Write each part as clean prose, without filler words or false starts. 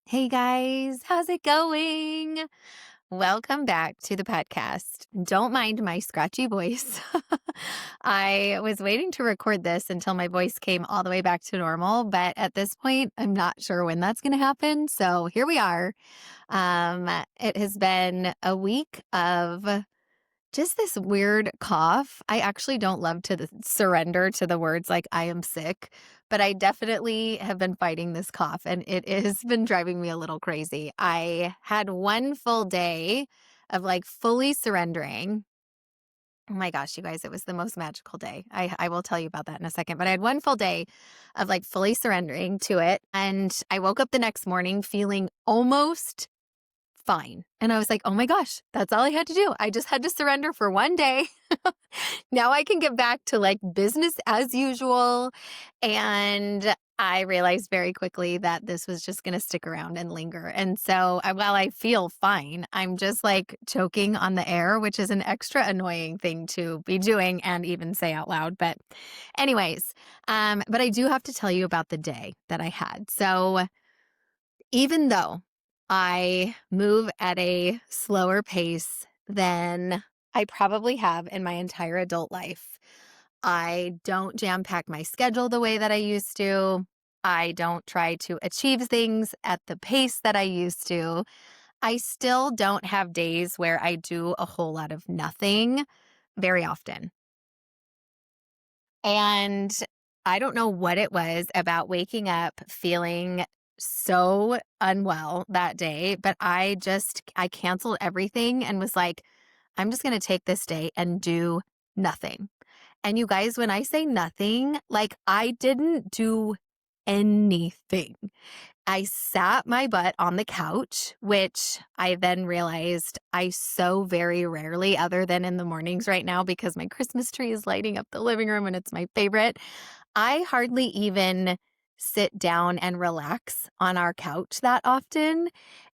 Hey guys, how's it going? Welcome back to the podcast. Don't mind my scratchy voice. I was waiting to record this until my voice came all the way back to normal, but at this point, I'm not sure when that's going to happen. So here we are. It has been a week of just this weird cough. I actually don't love to surrender to the words like I am sick, but I definitely have been fighting this cough and it has been driving me a little crazy. I had one full day of like fully surrendering. Oh my gosh, you guys, it was the most magical day. I will tell you about that in a second, but I had one full day of like fully surrendering to it. And I woke up the next morning feeling almost fine. And I was like, oh my gosh, that's all I had to do. I just had to surrender for one day. Now I can get back to like business as usual. And I realized very quickly that this was just going to stick around and linger. And so while I feel fine, I'm just like choking on the air, which is an extra annoying thing to be doing and even say out loud. But anyways, but I do have to tell you about the day that I had. So even though I move at a slower pace than I probably have in my entire adult life, I don't jam pack my schedule the way that I used to. I don't try to achieve things at the pace that I used to. I still don't have days where I do a whole lot of nothing very often. And I don't know what it was about waking up feeling so unwell that day, but I canceled everything and was like, I'm just going to take this day and do nothing. And you guys, when I say nothing, like I didn't do anything. I sat my butt on the couch, which I then realized I so very rarely, other than in the mornings right now, because my Christmas tree is lighting up the living room and it's my favorite. I hardly even sit down and relax on our couch that often.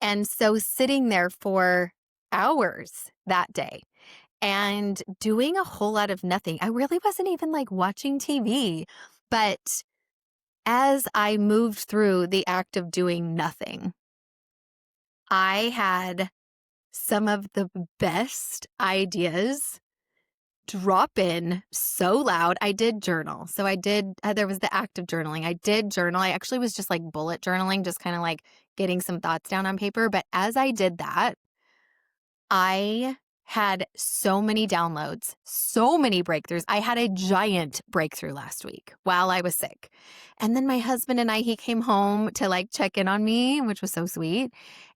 And so sitting there for hours that day and doing a whole lot of nothing. I really wasn't even like watching TV, but as I moved through the act of doing nothing, I had some of the best ideas drop in so loud. I did journal. So there was the act of journaling. I did journal. I actually was just like bullet journaling, just kind of like getting some thoughts down on paper. But as I did that, I had so many downloads, so many breakthroughs. I had a giant breakthrough last week while I was sick. And then my husband and he came home to like check in on me, which was so sweet.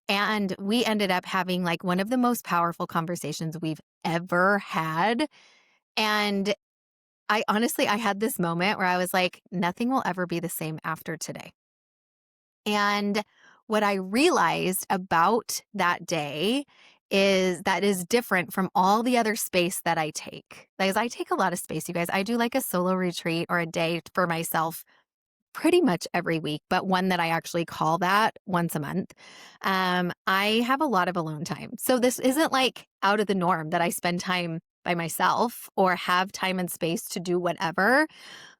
And we ended up having like one of the most powerful conversations we've ever had. And I had this moment where I was like, nothing will ever be the same after today. And what I realized about that day is that is different from all the other space that I take. Because I take a lot of space, you guys. I do like a solo retreat or a day for myself pretty much every week, but one that I actually call that once a month. I have a lot of alone time. So this isn't like out of the norm that I spend time by myself or have time and space to do whatever.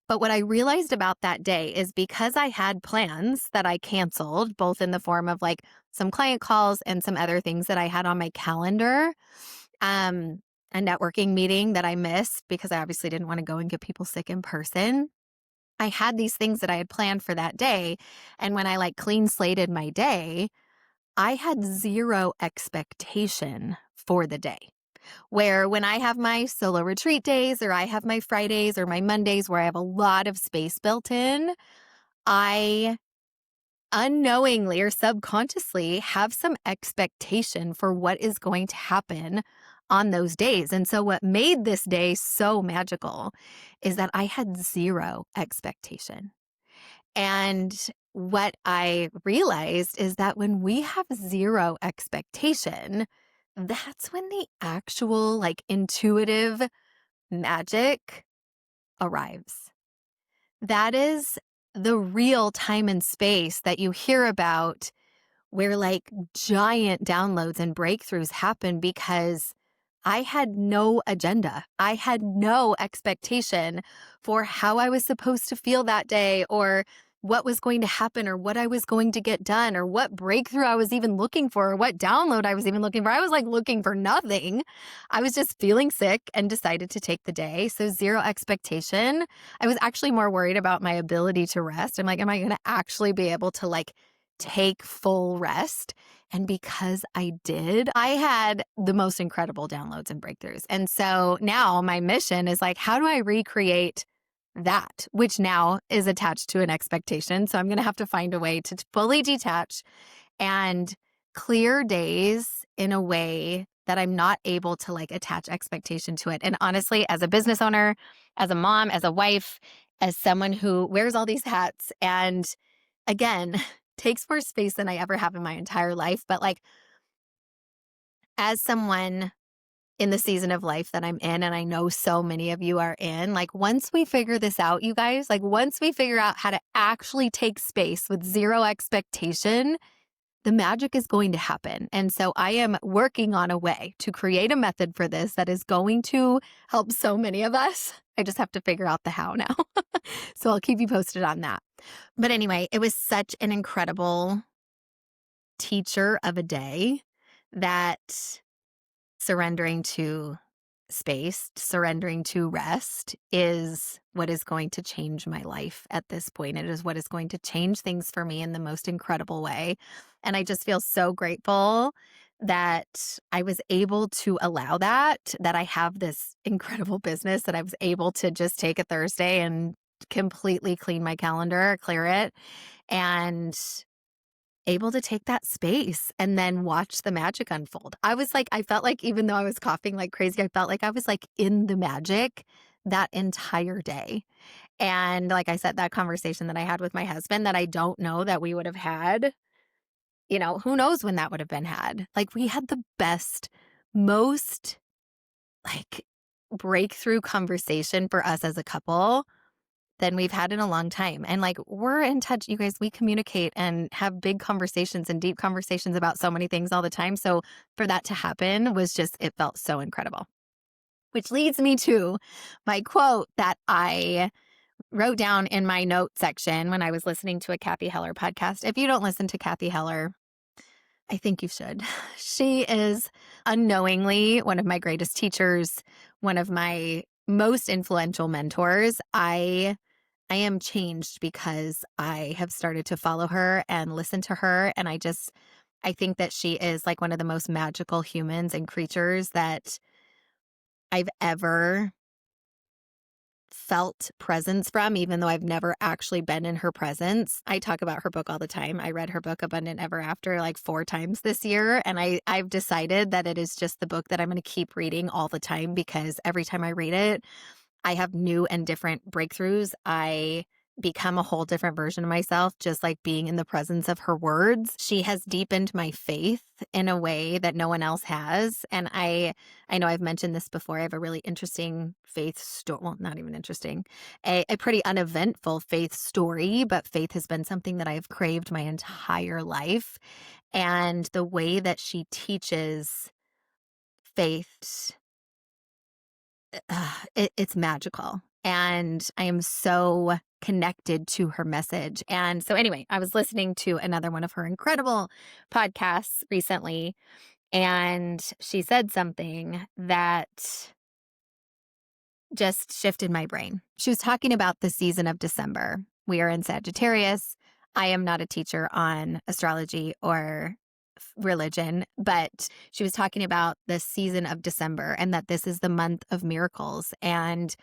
But what I realized about that day is because I had plans that I canceled, both in the form of like some client calls and some other things that I had on my calendar, a networking meeting that I missed because I obviously didn't want to go and get people sick in person. I had these things that I had planned for that day. And when I like clean slated my day, I had zero expectation for the day. Where when I have my solo retreat days or I have my Fridays or my Mondays where I have a lot of space built in, I unknowingly or subconsciously have some expectation for what is going to happen on those days. And so what made this day so magical is that I had zero expectation. And what I realized is that when we have zero expectation, that's when the actual like intuitive magic arrives. That is the real time and space that you hear about where like giant downloads and breakthroughs happen because I had no agenda. I had no expectation for how I was supposed to feel that day or what was going to happen or what I was going to get done or what breakthrough I was even looking for or what download I was even looking for. I was like looking for nothing. I was just feeling sick and decided to take the day. So zero expectation. I was actually more worried about my ability to rest. I'm like, am I going to actually be able to like take full rest? And because I did, I had the most incredible downloads and breakthroughs. And so now my mission is like, how do I recreate that, which now is attached to an expectation? So I'm going to have to find a way to fully detach and clear days in a way that I'm not able to like attach expectation to it. And honestly, as a business owner, as a mom, as a wife, as someone who wears all these hats and again, takes more space than I ever have in my entire life. But like, as someone in the season of life that I'm in, and I know so many of you are in, like, once we figure this out, you guys, like, once we figure out how to actually take space with zero expectation, the magic is going to happen. And so I am working on a way to create a method for this that is going to help so many of us. I just have to figure out the how now. So I'll keep you posted on that. But anyway, it was such an incredible teacher of a day that surrendering to space, surrendering to rest is what is going to change my life at this point. It is what is going to change things for me in the most incredible way. And I just feel so grateful that I was able to allow that I have this incredible business that I was able to just take a Thursday and completely clean my calendar, clear it, and able to take that space and then watch the magic unfold. I was like, I felt like even though I was coughing like crazy, I felt like I was like in the magic that entire day. And like I said, that conversation that I had with my husband that I don't know that we would have had, who knows when that would have been had. Like we had the best, most like breakthrough conversation for us as a couple than we've had in a long time. And like, we're in touch, you guys, we communicate and have big conversations and deep conversations about so many things all the time. So for that to happen was just, it felt so incredible. Which leads me to my quote that I wrote down in my note section when I was listening to a Kathy Heller podcast. If you don't listen to Kathy Heller, I think you should. She is unknowingly one of my greatest teachers, one of my most influential mentors. I am changed because I have started to follow her and listen to her. And I think that she is like one of the most magical humans and creatures that I've ever felt presence from, even though I've never actually been in her presence. I talk about her book all the time. I read her book, Abundant Ever After, like 4 times this year. And I've decided that it is just the book that I'm going to keep reading all the time because every time I read it, I have new and different breakthroughs. I become a whole different version of myself, just like being in the presence of her words. She has deepened my faith in a way that no one else has. And I know I've mentioned this before. I have a really interesting faith story. Well, not even interesting, a pretty uneventful faith story, but faith has been something that I've craved my entire life. And the way that she teaches faith, it's magical. And I am so connected to her message. And so, anyway, I was listening to another one of her incredible podcasts recently, and she said something that just shifted my brain. She was talking about the season of December. We are in Sagittarius. I am not a teacher on astrology or religion, but she was talking about the season of December and that this is the month of miracles. And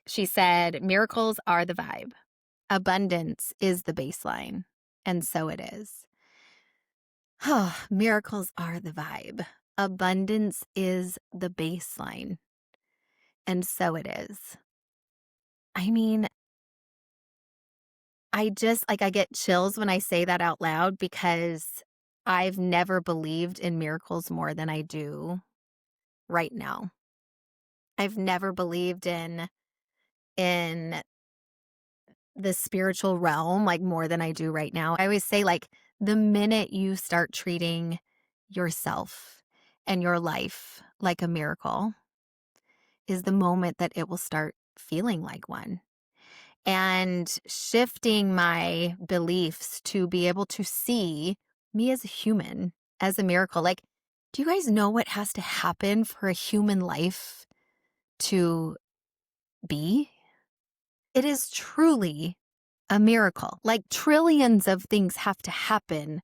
she said, miracles are the vibe. Abundance is the baseline. And so it is. Oh, miracles are the vibe. Abundance is the baseline. And so it is. I mean, I just like, I get chills when I say that out loud because I've never believed in miracles more than I do right now. I've never believed in the spiritual realm like more than I do right now. I always say like the minute you start treating yourself and your life like a miracle is the moment that it will start feeling like one. and shifting my beliefs to be able to see me as a human, as a miracle. Like, do you guys know what has to happen for a human life to be? It is truly a miracle. Like, trillions of things have to happen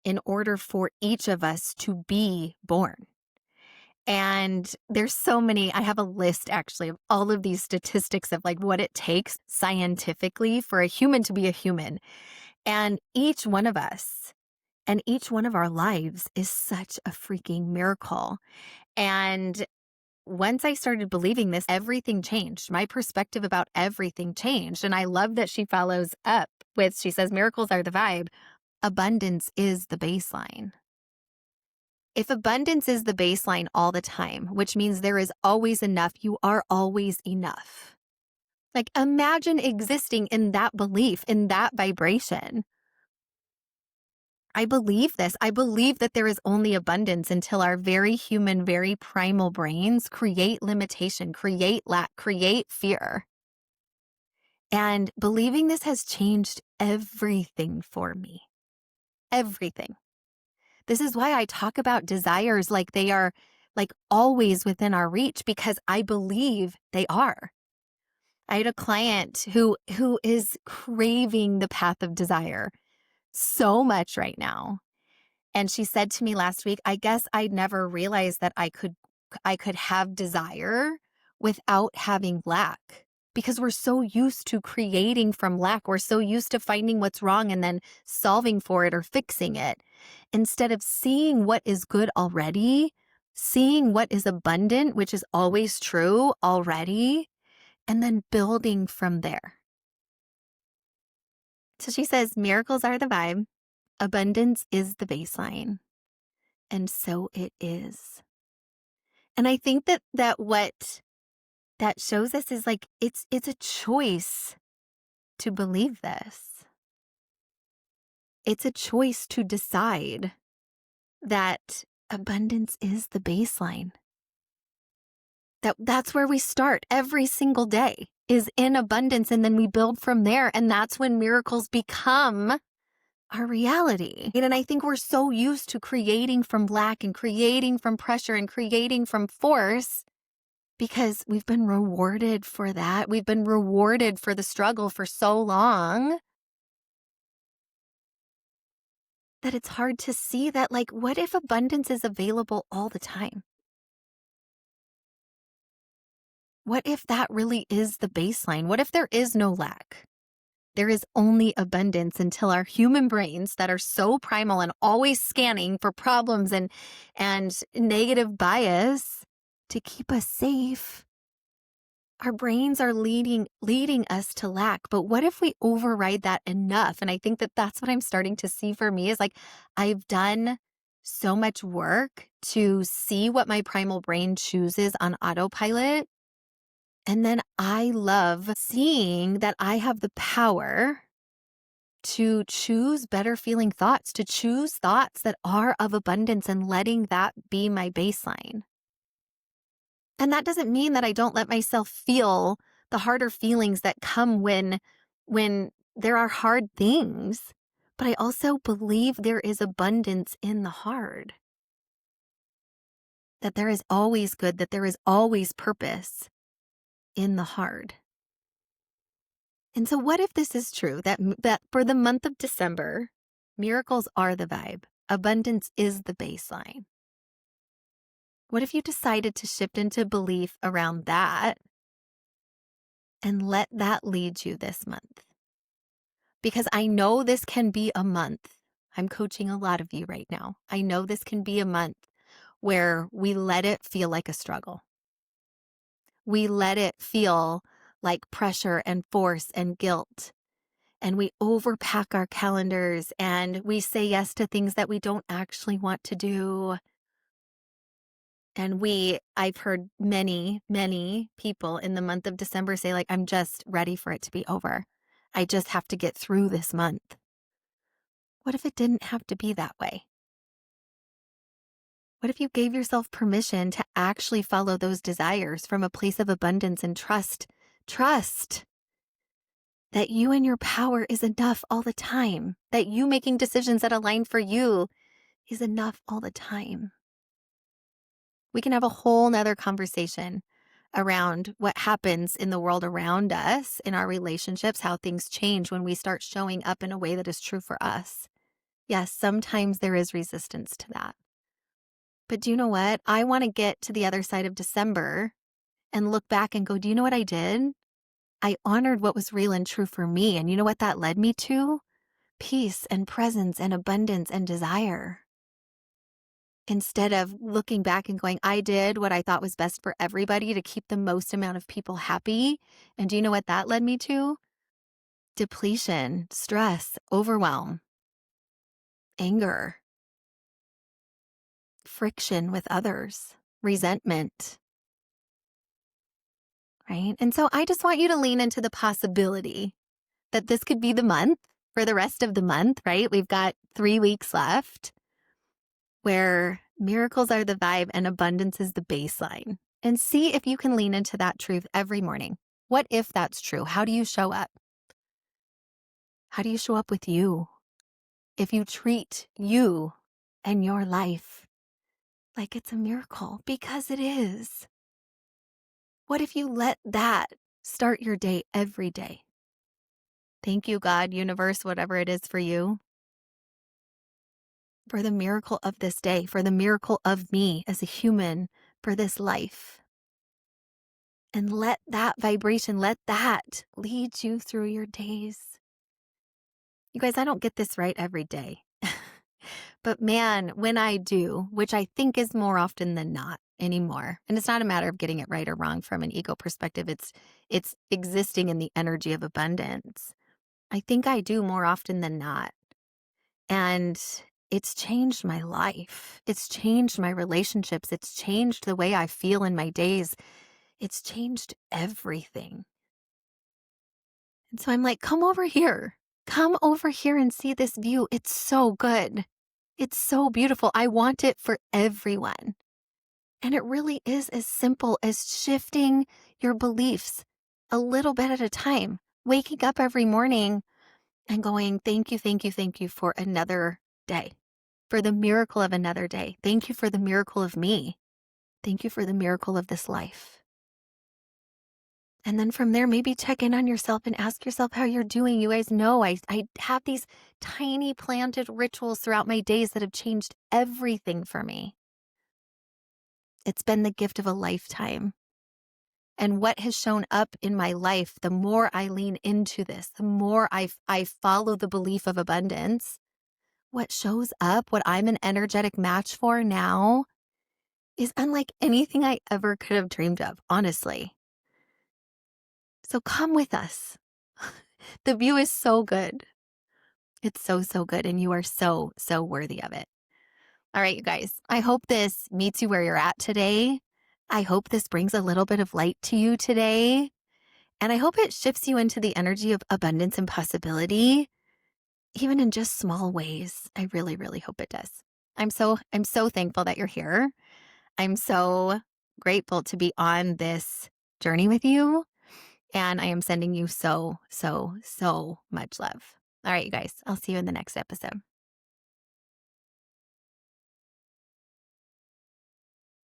in order for each of us to be born. And there's so many, I have a list actually of all of these statistics of like what it takes scientifically for a human to be a human. And each one of us and each one of our lives is such a freaking miracle. And once I started believing this, everything changed. My perspective about everything changed. And I love that she follows up with, she says, miracles are the vibe. Abundance is the baseline. If abundance is the baseline all the time, which means there is always enough, you are always enough. Like, imagine existing in that belief, in that vibration. I believe this. I believe that there is only abundance until our very human, very primal brains create limitation, create lack, create fear. And believing this has changed everything for me. Everything. This is why I talk about desires like they are like always within our reach, because I believe they are. I had a client who is craving the path of desire so much right now. And she said to me last week, I guess I never realized that I could have desire without having lack, because we're so used to creating from lack. We're so used to finding what's wrong and then solving for it or fixing it, instead of seeing what is good already, seeing what is abundant, which is always true already, and then building from there. So she says, miracles are the vibe. Abundance is the baseline. And so it is. And I think that what that shows us is like, it's a choice to believe this. It's a choice to decide that abundance is the baseline. That's where we start every single day, is in abundance, and then we build from there. And that's when miracles become our reality. And I think we're so used to creating from lack and creating from pressure and creating from force, because we've been rewarded for that. We've been rewarded for the struggle for so long that it's hard to see that, like, what if abundance is available all the time? What if that really is the baseline? What if there is no lack? There is only abundance until our human brains that are so primal and always scanning for problems and negative bias to keep us safe. Our brains are leading us to lack. But what if we override that enough? And I think that that's what I'm starting to see for me, is like, I've done so much work to see what my primal brain chooses on autopilot. And then I love seeing that I have the power to choose better feeling thoughts, to choose thoughts that are of abundance, and letting that be my baseline. And that doesn't mean that I don't let myself feel the harder feelings that come when there are hard things, but I also believe there is abundance in the hard. That there is always good, that there is always purpose in the hard. And so what if this is true, that for the month of December, miracles are the vibe, abundance is the baseline? What if you decided to shift into belief around that and let that lead you this month? Because I know this can be a month. I'm coaching a lot of you right now. I know this can be a month where we let it feel like a struggle. We let it feel like pressure and force and guilt. And we overpack our calendars and we say yes to things that we don't actually want to do. And I've heard many, many people in the month of December say, like, I'm just ready for it to be over. I just have to get through this month. What if it didn't have to be that way? What if you gave yourself permission to actually follow those desires from a place of abundance and trust? Trust that you and your power is enough all the time, that you making decisions that align for you is enough all the time. We can have a whole nother conversation around what happens in the world around us, in our relationships, how things change when we start showing up in a way that is true for us. Yes, sometimes there is resistance to that. But do you know what? I want to get to the other side of December and look back and go, do you know what I did? I honored what was real and true for me. And you know what that led me to? Peace and presence and abundance and desire. Instead of looking back and going, I did what I thought was best for everybody to keep the most amount of people happy. And do you know what that led me to? Depletion, stress, overwhelm, anger, friction with others, resentment, right? And so I just want you to lean into the possibility that this could be the month for the rest of the month, right? We've got 3 weeks left where miracles are the vibe and abundance is the baseline. And see if you can lean into that truth every morning. What if that's true? How do you show up? How do you show up with you? If you treat you and your life like it's a miracle, because it is. What if you let that start your day every day? Thank you, God, universe, whatever it is for you, for the miracle of this day, for the miracle of me as a human, for this life. And let that vibration, let that lead you through your days. You guys, I don't get this right every day. But man, when I do, which I think is more often than not anymore, and it's not a matter of getting it right or wrong from an ego perspective, it's existing in the energy of abundance. I think I do more often than not. And it's changed my life. It's changed my relationships. It's changed the way I feel in my days. It's changed everything. And so I'm like, come over here. Come over here and see this view. It's so good. It's so beautiful. I want it for everyone. And it really is as simple as shifting your beliefs a little bit at a time, waking up every morning and going, thank you for another day, for the miracle of another day. Thank you for the miracle of me. Thank you for the miracle of this life. And then from there, maybe check in on yourself and ask yourself how you're doing. You guys know I have these tiny planted rituals throughout my days that have changed everything for me. It's been the gift of a lifetime. And what has shown up in my life, the more I lean into this, the more I follow the belief of abundance, what shows up, what I'm an energetic match for now, is unlike anything I ever could have dreamed of, honestly. So come with us. The view is so good. It's so, so good. And you are so, so worthy of it. All right, you guys, I hope this meets you where you're at today. I hope this brings a little bit of light to you today. And I hope it shifts you into the energy of abundance and possibility, even in just small ways. I really, really hope it does. I'm so thankful that you're here. I'm so grateful to be on this journey with you. And I am sending you so, so, so much love. All right, you guys, I'll see you in the next episode.